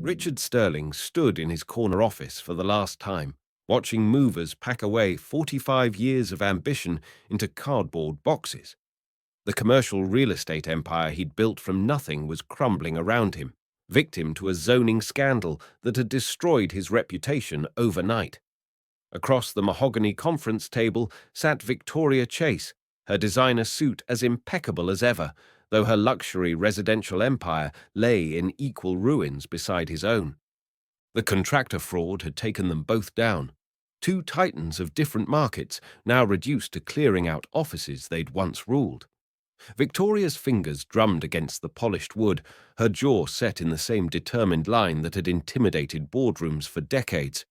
Richard Sterling stood in his corner office for the last time, watching movers pack away 45 years of ambition into cardboard boxes. The commercial real estate empire he'd built from nothing was crumbling around him, victim to a zoning scandal that had destroyed his reputation overnight. Across the mahogany conference table sat Victoria Chase, her designer suit as impeccable as ever, though her luxury residential empire lay in equal ruins beside his own. The contractor fraud had taken them both down. Two titans of different markets, now reduced to clearing out offices they'd once ruled. Victoria's fingers drummed against the polished wood, her jaw set in the same determined line that had intimidated boardrooms for decades.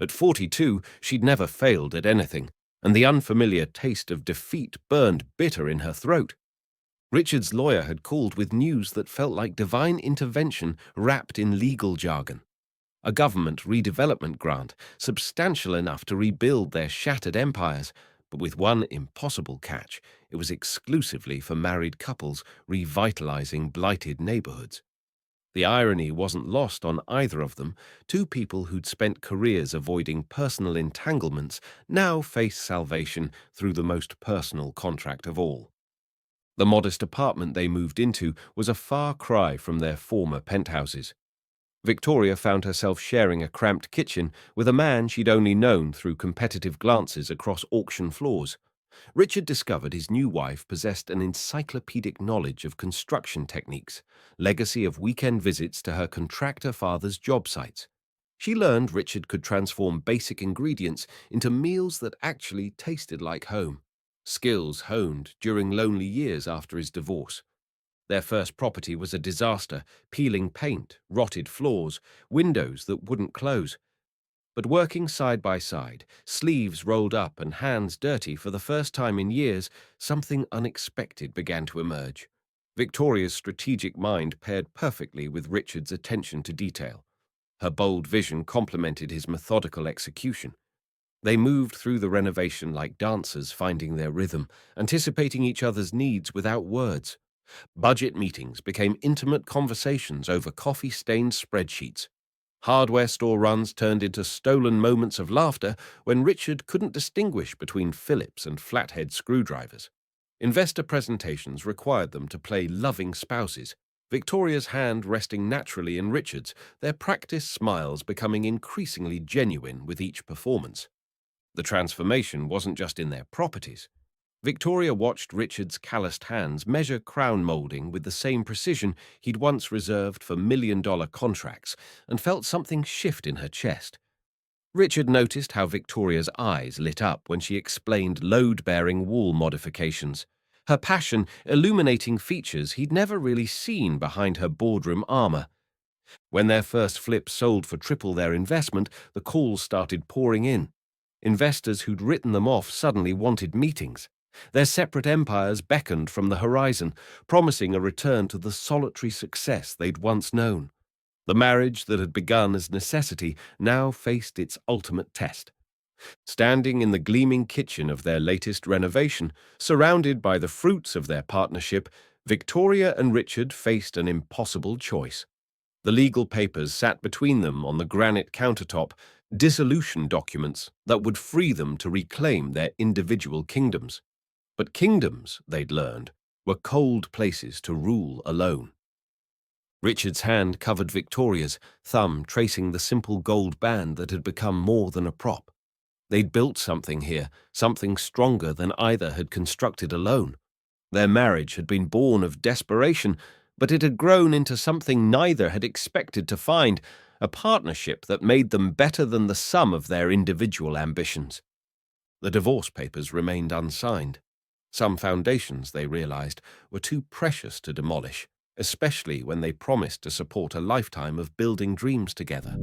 At 42, she'd never failed at anything, and the unfamiliar taste of defeat burned bitter in her throat. Richard's lawyer had called with news that felt like divine intervention wrapped in legal jargon. A government redevelopment grant, substantial enough to rebuild their shattered empires, but with one impossible catch: it was exclusively for married couples revitalizing blighted neighborhoods. The irony wasn't lost on either of them. Two people who'd spent careers avoiding personal entanglements now faced salvation through the most personal contract of all. The modest apartment they moved into was a far cry from their former penthouses. Victoria found herself sharing a cramped kitchen with a man she'd only known through competitive glances across auction floors. Richard discovered his new wife possessed an encyclopedic knowledge of construction techniques, legacy of weekend visits to her contractor father's job sites. She learned Richard could transform basic ingredients into meals that actually tasted like home, skills honed during lonely years after his divorce. Their first property was a disaster: peeling paint, rotted floors, windows that wouldn't close. But working side by side, sleeves rolled up and hands dirty for the first time in years, something unexpected began to emerge. Victoria's strategic mind paired perfectly with Richard's attention to detail. Her bold vision complemented his methodical execution. They moved through the renovation like dancers finding their rhythm, anticipating each other's needs without words. Budget meetings became intimate conversations over coffee-stained spreadsheets. Hardware store runs turned into stolen moments of laughter when Richard couldn't distinguish between Phillips and flathead screwdrivers. Investor presentations required them to play loving spouses, Victoria's hand resting naturally in Richard's, their practiced smiles becoming increasingly genuine with each performance. The transformation wasn't just in their properties. Victoria watched Richard's calloused hands measure crown molding with the same precision he'd once reserved for million-dollar contracts and felt something shift in her chest. Richard noticed how Victoria's eyes lit up when she explained load-bearing wall modifications, her passion illuminating features he'd never really seen behind her boardroom armor. When their first flip sold for triple their investment, the calls started pouring in. Investors who'd written them off suddenly wanted meetings. Their separate empires beckoned from the horizon, promising a return to the solitary success they'd once known. The marriage that had begun as necessity now faced its ultimate test. Standing in the gleaming kitchen of their latest renovation, surrounded by the fruits of their partnership, Victoria and Richard faced an impossible choice. The legal papers sat between them on the granite countertop, dissolution documents that would free them to reclaim their individual kingdoms. But kingdoms, they'd learned, were cold places to rule alone. Richard's hand covered Victoria's, thumb tracing the simple gold band that had become more than a prop. They'd built something here, something stronger than either had constructed alone. Their marriage had been born of desperation, but it had grown into something neither had expected to find, a partnership that made them better than the sum of their individual ambitions. The divorce papers remained unsigned. Some foundations, they realized, were too precious to demolish, especially when they promised to support a lifetime of building dreams together.